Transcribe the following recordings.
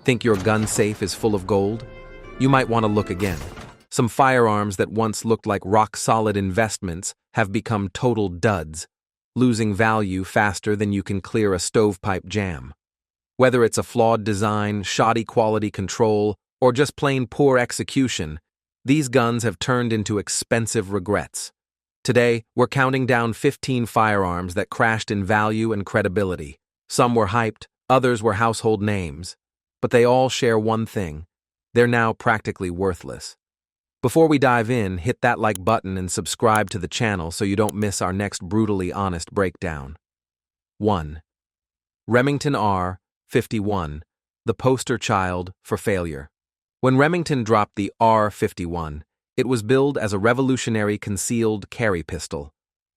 Think your gun safe is full of gold? You might want to look again. Some firearms that once looked like rock-solid investments have become total duds, losing value faster than you can clear a stovepipe jam. Whether it's a flawed design, shoddy quality control, or just plain poor execution, these guns have turned into expensive regrets. Today, we're counting down 15 firearms that crashed in value and credibility. Some were hyped, others were household names. But they all share one thing: they're now practically worthless. Before we dive in, hit that like button and subscribe to the channel so you don't miss our next brutally honest breakdown. 1. Remington R51, the poster child for failure. When Remington dropped the R51, it was billed as a revolutionary concealed carry pistol.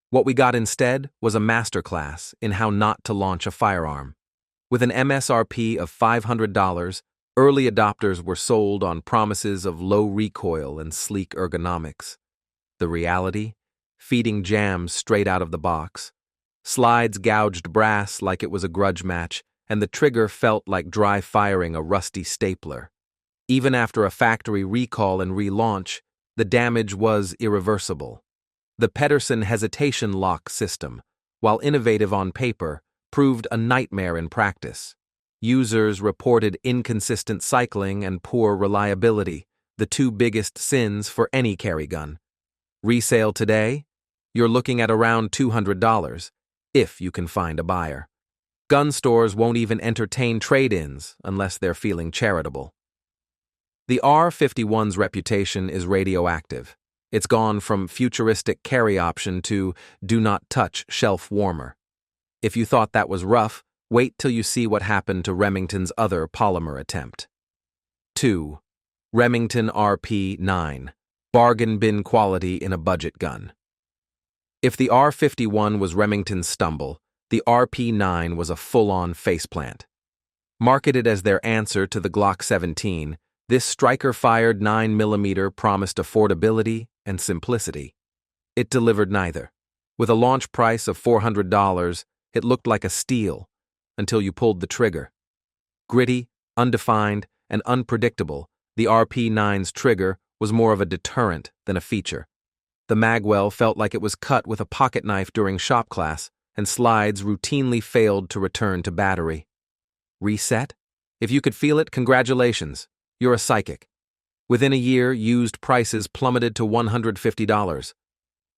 What we got instead was a masterclass in how not to launch a firearm. With an MSRP of $500, early adopters were sold on promises of low recoil and sleek ergonomics. The reality? Feeding jams straight out of the box. Slides gouged brass like it was a grudge match, and the trigger felt like dry firing a rusty stapler. Even after a factory recall and relaunch, the damage was irreversible. The Pedersen hesitation lock system, while innovative on paper, proved a nightmare in practice. Users reported inconsistent cycling and poor reliability, the two biggest sins for any carry gun. Resale today? You're looking at around $200, if you can find a buyer. Gun stores won't even entertain trade-ins unless they're feeling charitable. The R51's reputation is radioactive. It's gone from futuristic carry option to do not touch shelf warmer. If you thought that was rough, wait till you see what happened to Remington's other polymer attempt. 2. Remington RP9, bargain bin quality in a budget gun. If the R51 was Remington's stumble, the RP9 was a full-on faceplant. Marketed as their answer to the Glock 17, this striker-fired 9mm promised affordability and simplicity. It delivered neither. With a launch price of $400, it looked like a steal, until you pulled the trigger. Gritty, undefined, and unpredictable, the RP9's trigger was more of a deterrent than a feature. The magwell felt like it was cut with a pocket knife during shop class, and slides routinely failed to return to battery. Reset? If you could feel it, congratulations. You're a psychic. Within a year, used prices plummeted to $150.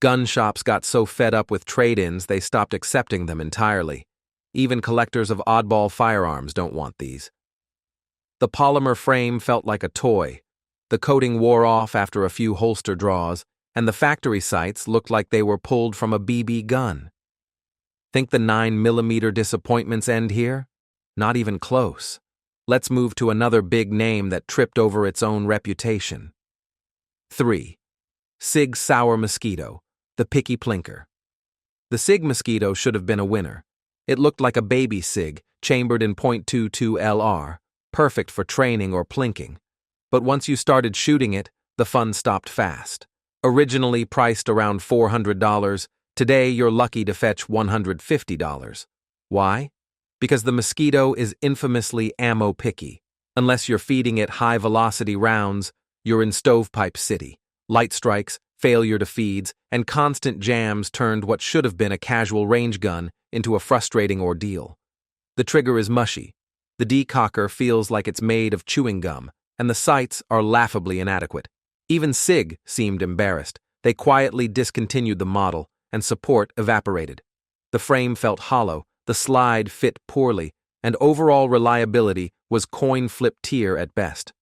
Gun shops got so fed up with trade-ins they stopped accepting them entirely. Even collectors of oddball firearms don't want these. The polymer frame felt like a toy. The coating wore off after a few holster draws, and the factory sights looked like they were pulled from a BB gun. Think the 9mm disappointments end here? Not even close. Let's move to another big name that tripped over its own reputation. 3. Sig Sauer Mosquito, the picky plinker. The Sig Mosquito should have been a winner. It looked like a baby Sig, chambered in .22 LR, perfect for training or plinking. But once you started shooting it, the fun stopped fast. Originally priced around $400, today you're lucky to fetch $150. Why? Because the Mosquito is infamously ammo picky. Unless you're feeding it high-velocity rounds, you're in stovepipe city. Light strikes, failure to feeds, and constant jams turned what should have been a casual range gun into a frustrating ordeal. The trigger is mushy. The decocker feels like it's made of chewing gum, and the sights are laughably inadequate. Even Sig seemed embarrassed. They quietly discontinued the model, and support evaporated. The frame felt hollow, the slide fit poorly, and overall reliability was coin-flip tier at best.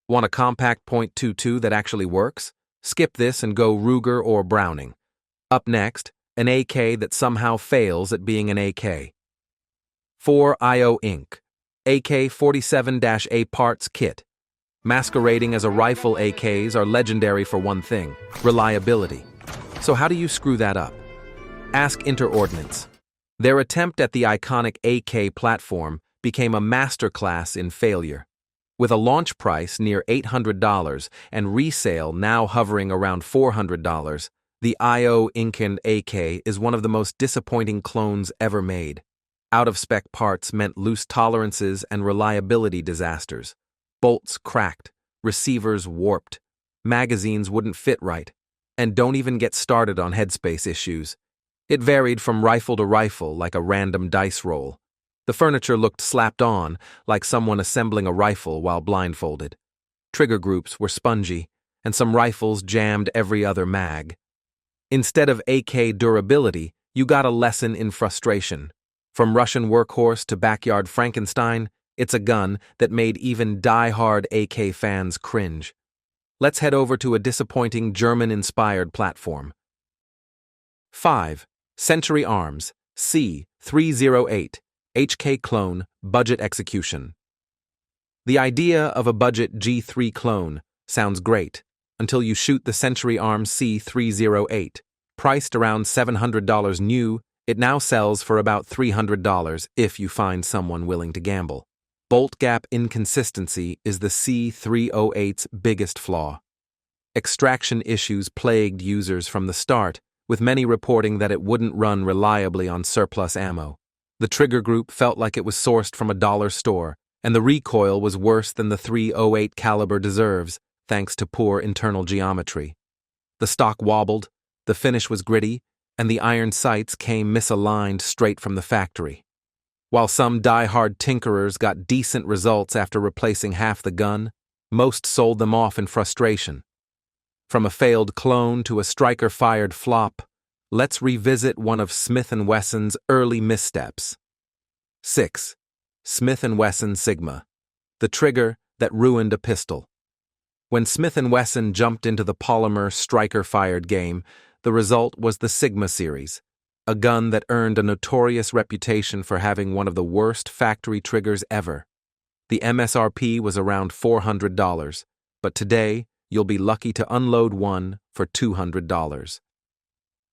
Want a compact .22 that actually works? Skip this and go Ruger or Browning. Up next, an AK that somehow fails at being an AK. 4 IO Inc. AK-47-A Parts Kit. Masquerading as a rifle, AKs are legendary for one thing: reliability. So how do you screw that up? Ask Ordinance. Their attempt at the iconic AK platform became a masterclass in failure. With a launch price near $800 and resale now hovering around $400, the IO Inc. AK is one of the most disappointing clones ever made. Out-of-spec parts meant loose tolerances and reliability disasters. Bolts cracked, receivers warped, magazines wouldn't fit right, and don't even get started on headspace issues. It varied from rifle to rifle like a random dice roll. The furniture looked slapped on, like someone assembling a rifle while blindfolded. Trigger groups were spongy, and some rifles jammed every other mag. Instead of AK durability, you got a lesson in frustration. From Russian workhorse to backyard Frankenstein, it's a gun that made even die-hard AK fans cringe. Let's head over to a disappointing German-inspired platform. 5. Century Arms C308 HK Clone Budget Execution. The idea of a budget G3 clone sounds great until you shoot the Century Arms C308. Priced around $700 new, it now sells for about $300 if you find someone willing to gamble. Bolt gap inconsistency is the C308's biggest flaw. Extraction issues plagued users from the start, with many reporting that it wouldn't run reliably on surplus ammo. The trigger group felt like it was sourced from a dollar store, and the recoil was worse than the .308 caliber deserves, thanks to poor internal geometry. The stock wobbled, the finish was gritty, and the iron sights came misaligned straight from the factory. While some die-hard tinkerers got decent results after replacing half the gun, most sold them off in frustration. From a failed clone to a striker-fired flop, let's revisit one of Smith & Wesson's early missteps. 6. Smith & Wesson Sigma, the trigger that ruined a pistol. When Smith & Wesson jumped into the polymer striker-fired game, the result was the Sigma series, a gun that earned a notorious reputation for having one of the worst factory triggers ever. The MSRP was around $400, but today you'll be lucky to unload one for $200.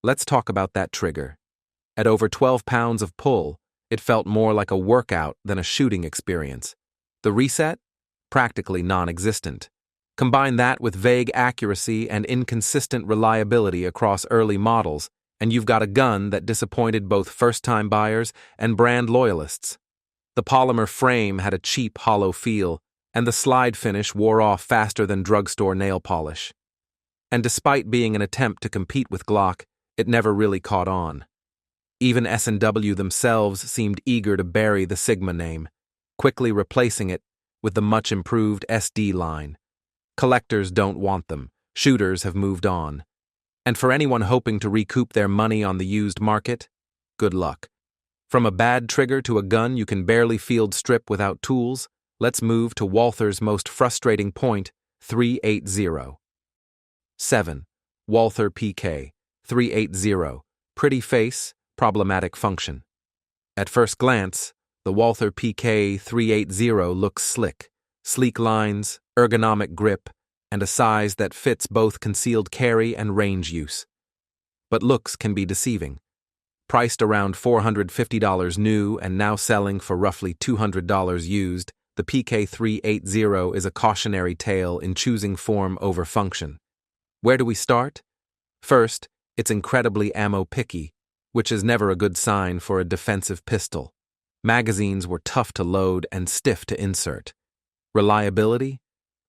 Let's talk about that trigger. At over 12 pounds of pull, it felt more like a workout than a shooting experience. The reset? Practically non-existent. Combine that with vague accuracy and inconsistent reliability across early models, and you've got a gun that disappointed both first-time buyers and brand loyalists. The polymer frame had a cheap, hollow feel, and the slide finish wore off faster than drugstore nail polish. And despite being an attempt to compete with Glock, it never really caught on. Even S&W themselves seemed eager to bury the Sigma name, quickly replacing it with the much-improved SD line. Collectors don't want them, shooters have moved on. And for anyone hoping to recoup their money on the used market, good luck. From a bad trigger to a gun you can barely field strip without tools, let's move to Walther's most frustrating point, 380. 7. Walther PK380, pretty face, problematic function. At first glance, the Walther PK380 looks slick, sleek lines, ergonomic grip, and a size that fits both concealed carry and range use. But looks can be deceiving. Priced around $450 new and now selling for roughly $200 used, the PK380 is a cautionary tale in choosing form over function. Where do we start? First, it's incredibly ammo-picky, which is never a good sign for a defensive pistol. Magazines were tough to load and stiff to insert. Reliability?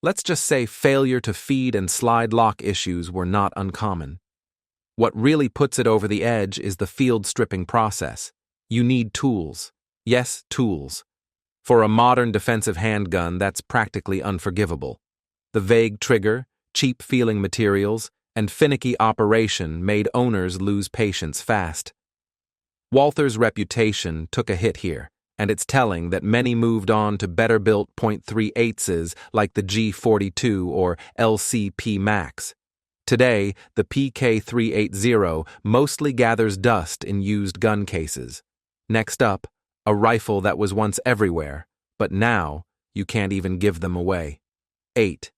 Let's just say failure to feed and slide lock issues were not uncommon. What really puts it over the edge is the field stripping process. You need tools. Yes, tools. For a modern defensive handgun, that's practically unforgivable. The vague trigger, cheap-feeling materials, and finicky operation made owners lose patience fast. Walther's reputation took a hit here, and it's telling that many moved on to better-built .38s like the G42 or LCP Max. Today, the PK380 mostly gathers dust in used gun cases. Next up, a rifle that was once everywhere, but now you can't even give them away. 8.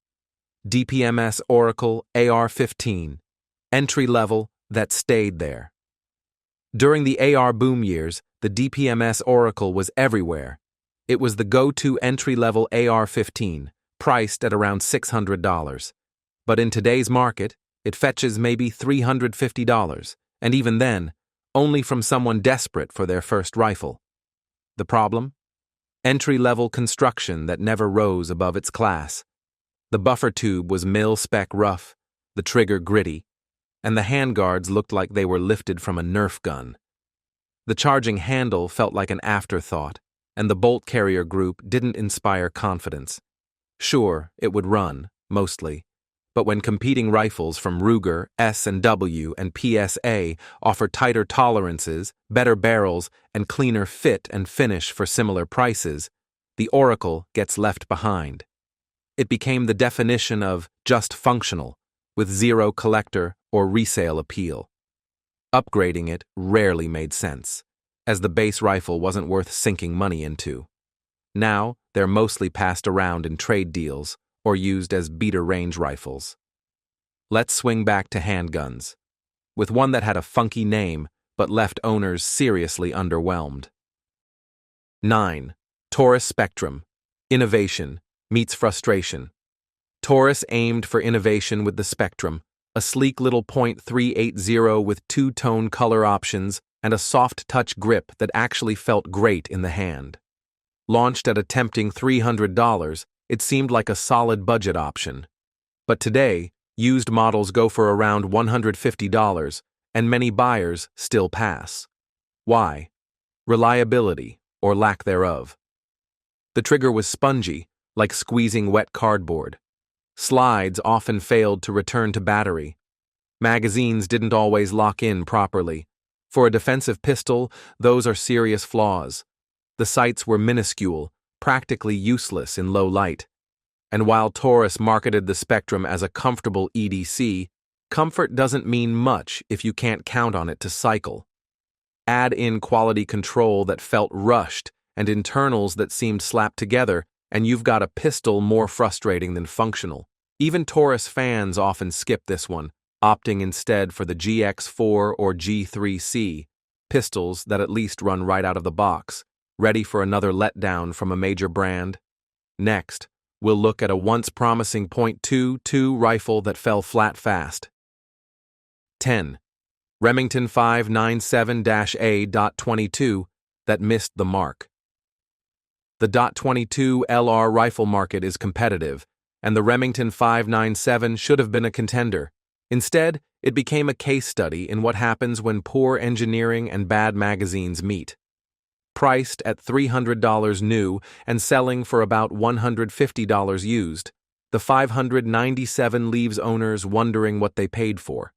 DPMS Oracle AR-15, entry-level that stayed there. During the AR boom years, the DPMS Oracle was everywhere. It was the go-to entry-level AR-15, priced at around $600. But in today's market, it fetches maybe $350, and even then, only from someone desperate for their first rifle. The problem? Entry-level construction that never rose above its class. The buffer tube was mil-spec rough, the trigger gritty, and the handguards looked like they were lifted from a Nerf gun. The charging handle felt like an afterthought, and the bolt carrier group didn't inspire confidence. Sure, it would run, mostly, but when competing rifles from Ruger, S&W, and PSA offer tighter tolerances, better barrels, and cleaner fit and finish for similar prices, the Oracle gets left behind. It became the definition of just functional, with zero collector or resale appeal. Upgrading it rarely made sense, as the base rifle wasn't worth sinking money into. Now, they're mostly passed around in trade deals or used as beater range rifles. Let's swing back to handguns, with one that had a funky name but left owners seriously underwhelmed. 9. Taurus Spectrum. Innovation meets frustration. Taurus aimed for innovation with the Spectrum, a sleek little .380 with two-tone color options and a soft-touch grip that actually felt great in the hand. Launched at a tempting $300, it seemed like a solid budget option. But today, used models go for around $150, and many buyers still pass. Why? Reliability, or lack thereof. The trigger was spongy, like squeezing wet cardboard. Slides often failed to return to battery. Magazines didn't always lock in properly. For a defensive pistol, those are serious flaws. The sights were minuscule, practically useless in low light. And while Taurus marketed the Spectrum as a comfortable EDC, comfort doesn't mean much if you can't count on it to cycle. Add in quality control that felt rushed and internals that seemed slapped together, and you've got a pistol more frustrating than functional. Even Taurus fans often skip this one, opting instead for the GX4 or G3C, pistols that at least run right out of the box, ready for another letdown from a major brand. Next, we'll look at a once promising .22 rifle that fell flat fast. 10. Remington 597-A.22 that missed the mark. The .22 LR rifle market is competitive, and the Remington 597 should have been a contender. Instead, it became a case study in what happens when poor engineering and bad magazines meet. Priced at $300 new and selling for about $150 used, the 597 leaves owners wondering what they paid for.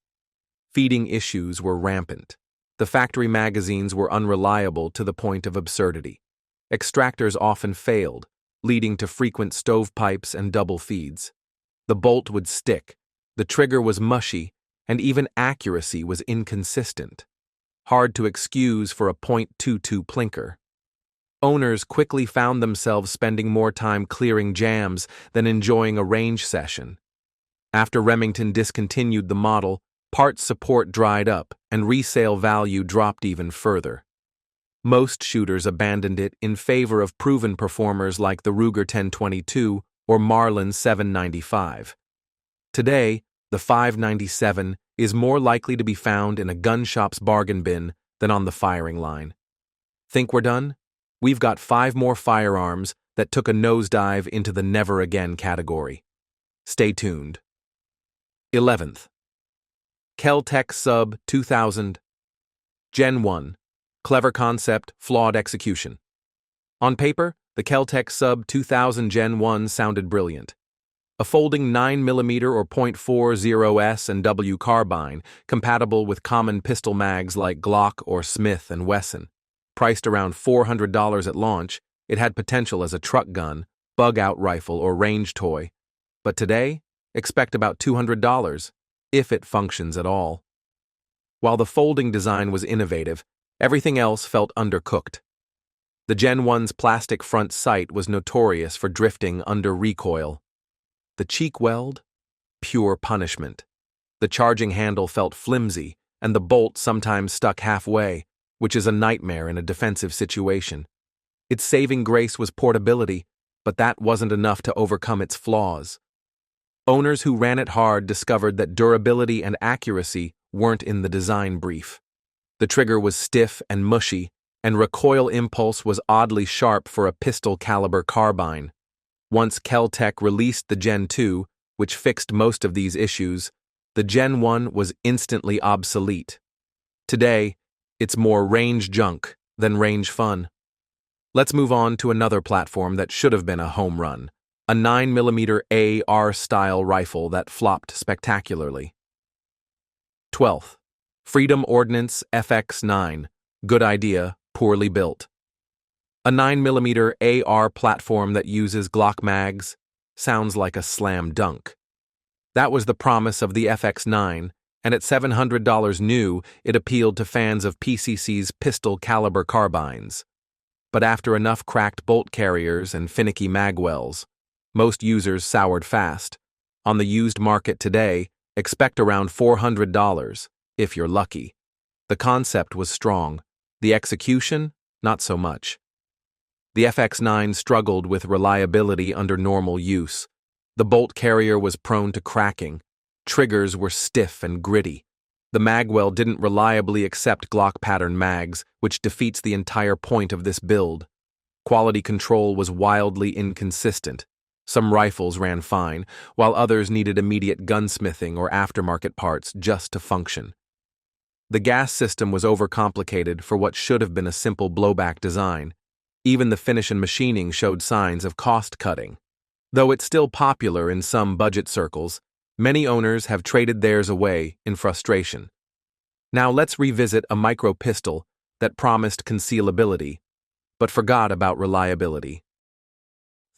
Feeding issues were rampant. The factory magazines were unreliable to the point of absurdity. Extractors often failed, leading to frequent stovepipes and double feeds. The bolt would stick, the trigger was mushy, and even accuracy was inconsistent. Hard to excuse for a .22 plinker. Owners quickly found themselves spending more time clearing jams than enjoying a range session. After Remington discontinued the model, parts support dried up and resale value dropped even further. Most shooters abandoned it in favor of proven performers like the Ruger 1022 or Marlin 795. Today, the 597 is more likely to be found in a gun shop's bargain bin than on the firing line. Think we're done? We've got 5 more firearms that took a nosedive into the never again category. Stay tuned. 11th. Kel-Tec Sub-2000 Gen 1. Clever concept, flawed execution. On paper, the Kel-Tec Sub-2000 Gen 1 sounded brilliant. A folding 9mm or .40 S&W carbine, compatible with common pistol mags like Glock or Smith & Wesson. Priced around $400 at launch, it had potential as a truck gun, bug-out rifle, or range toy. But today, expect about $200, if it functions at all. While the folding design was innovative, everything else felt undercooked. The Gen 1's plastic front sight was notorious for drifting under recoil. The cheek weld? Pure punishment. The charging handle felt flimsy, and the bolt sometimes stuck halfway, which is a nightmare in a defensive situation. Its saving grace was portability, but that wasn't enough to overcome its flaws. Owners who ran it hard discovered that durability and accuracy weren't in the design brief. The trigger was stiff and mushy, and recoil impulse was oddly sharp for a pistol-caliber carbine. Once Kel-Tec released the Gen 2, which fixed most of these issues, the Gen 1 was instantly obsolete. Today, it's more range junk than range fun. Let's move on to another platform that should have been a home run, a 9mm AR-style rifle that flopped spectacularly. 12th. Freedom Ordinance FX9. Good idea, poorly built. A 9mm AR platform that uses Glock mags sounds like a slam dunk. That was the promise of the FX9, and at $700 new, it appealed to fans of PCC's pistol-caliber carbines. But after enough cracked bolt carriers and finicky magwells, most users soured fast. On the used market today, expect around $400, if you're lucky. The concept was strong. The execution, not so much. The FX9 struggled with reliability under normal use. The bolt carrier was prone to cracking. Triggers were stiff and gritty. The magwell didn't reliably accept Glock pattern mags, which defeats the entire point of this build. Quality control was wildly inconsistent. Some rifles ran fine, while others needed immediate gunsmithing or aftermarket parts just to function. The gas system was overcomplicated for what should have been a simple blowback design. Even the finish and machining showed signs of cost-cutting. Though it's still popular in some budget circles, many owners have traded theirs away in frustration. Now let's revisit a micro-pistol that promised concealability, but forgot about reliability.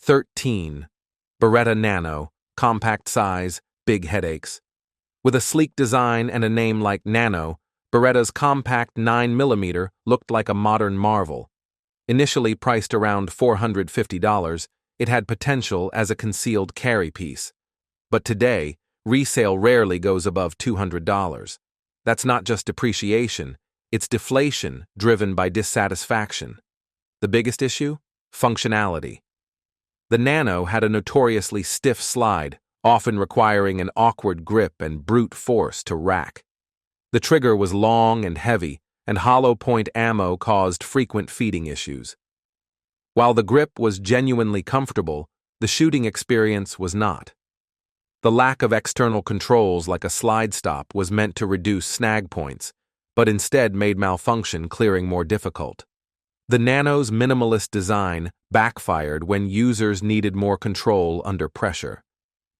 13. Beretta Nano, compact size, big headaches. With a sleek design and a name like Nano, Beretta's compact 9mm looked like a modern marvel. Initially priced around $450, it had potential as a concealed carry piece. But today, resale rarely goes above $200. That's not just depreciation, it's deflation driven by dissatisfaction. The biggest issue? Functionality. The Nano had a notoriously stiff slide, often requiring an awkward grip and brute force to rack. The trigger was long and heavy, and hollow point ammo caused frequent feeding issues. While the grip was genuinely comfortable, the shooting experience was not. The lack of external controls like a slide stop was meant to reduce snag points, but instead made malfunction clearing more difficult. The Nano's minimalist design backfired when users needed more control under pressure.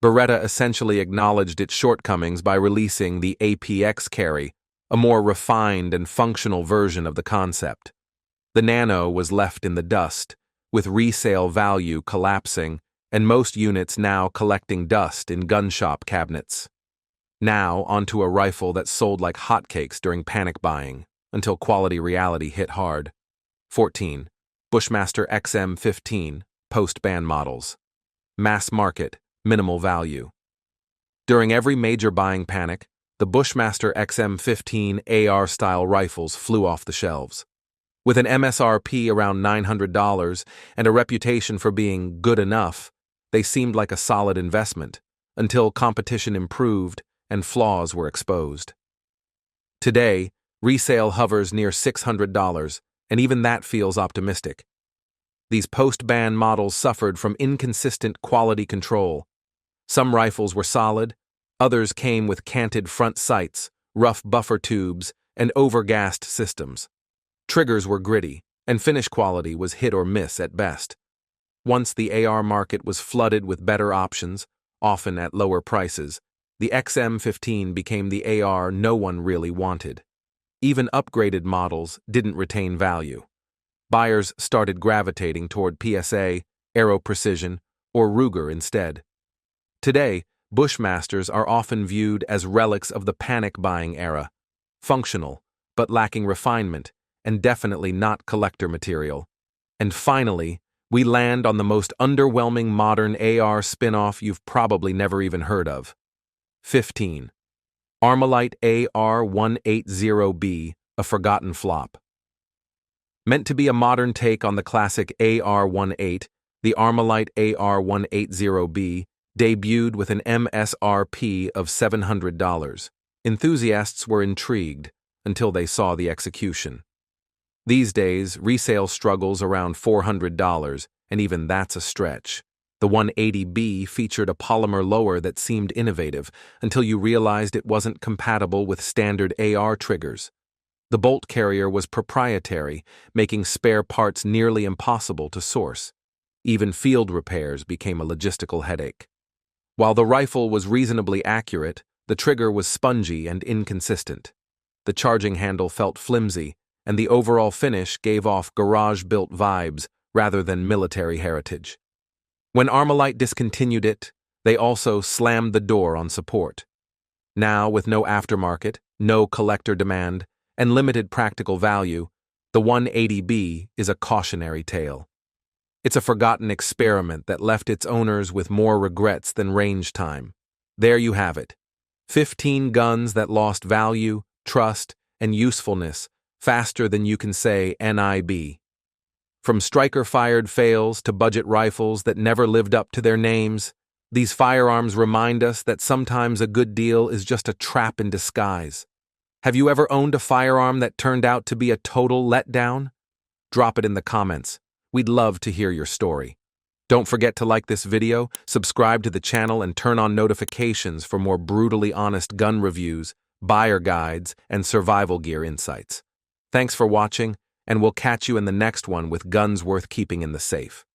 Beretta essentially acknowledged its shortcomings by releasing the APX carry, a more refined and functional version of the concept. The Nano was left in the dust, with resale value collapsing, and most units now collecting dust in gun shop cabinets. Now onto a rifle that sold like hotcakes during panic buying, until quality reality hit hard. 14. Bushmaster XM15, post-ban models. Mass market, minimal value. During every major buying panic, the Bushmaster XM15 AR-style rifles flew off the shelves. With an MSRP around $900 and a reputation for being good enough, they seemed like a solid investment, until competition improved and flaws were exposed. Today, resale hovers near $600, and even that feels optimistic. These post-ban models suffered from inconsistent quality control. Some rifles were solid, others came with canted front sights, rough buffer tubes, and overgassed systems. Triggers were gritty, and finish quality was hit or miss at best. Once the AR market was flooded with better options, often at lower prices, the XM15 became the AR no one really wanted. Even upgraded models didn't retain value. Buyers started gravitating toward PSA, Aero Precision, or Ruger instead. Today, Bushmasters are often viewed as relics of the panic buying era, functional, but lacking refinement, and definitely not collector material. And finally, we land on the most underwhelming modern AR spin-off you've probably never even heard of. 15. Armalite AR180B, a forgotten flop. Meant to be a modern take on the classic AR-18, the Armalite AR180B debuted with an MSRP of $700. Enthusiasts were intrigued until they saw the execution. These days, resale struggles around $400, and even that's a stretch. The 180B featured a polymer lower that seemed innovative until you realized it wasn't compatible with standard AR triggers. The bolt carrier was proprietary, making spare parts nearly impossible to source. Even field repairs became a logistical headache. While the rifle was reasonably accurate, the trigger was spongy and inconsistent. The charging handle felt flimsy, and the overall finish gave off garage-built vibes rather than military heritage. When Armalite discontinued it, they also slammed the door on support. Now, with no aftermarket, no collector demand, and limited practical value, the 180B is a cautionary tale. It's a forgotten experiment that left its owners with more regrets than range time. There you have it. 15 guns that lost value, trust, and usefulness faster than you can say NIB. From striker-fired fails to budget rifles that never lived up to their names, these firearms remind us that sometimes a good deal is just a trap in disguise. Have you ever owned a firearm that turned out to be a total letdown? Drop it in the comments. We'd love to hear your story. Don't forget to like this video, subscribe to the channel, and turn on notifications for more brutally honest gun reviews, buyer guides, and survival gear insights. Thanks for watching, and we'll catch you in the next one with guns worth keeping in the safe.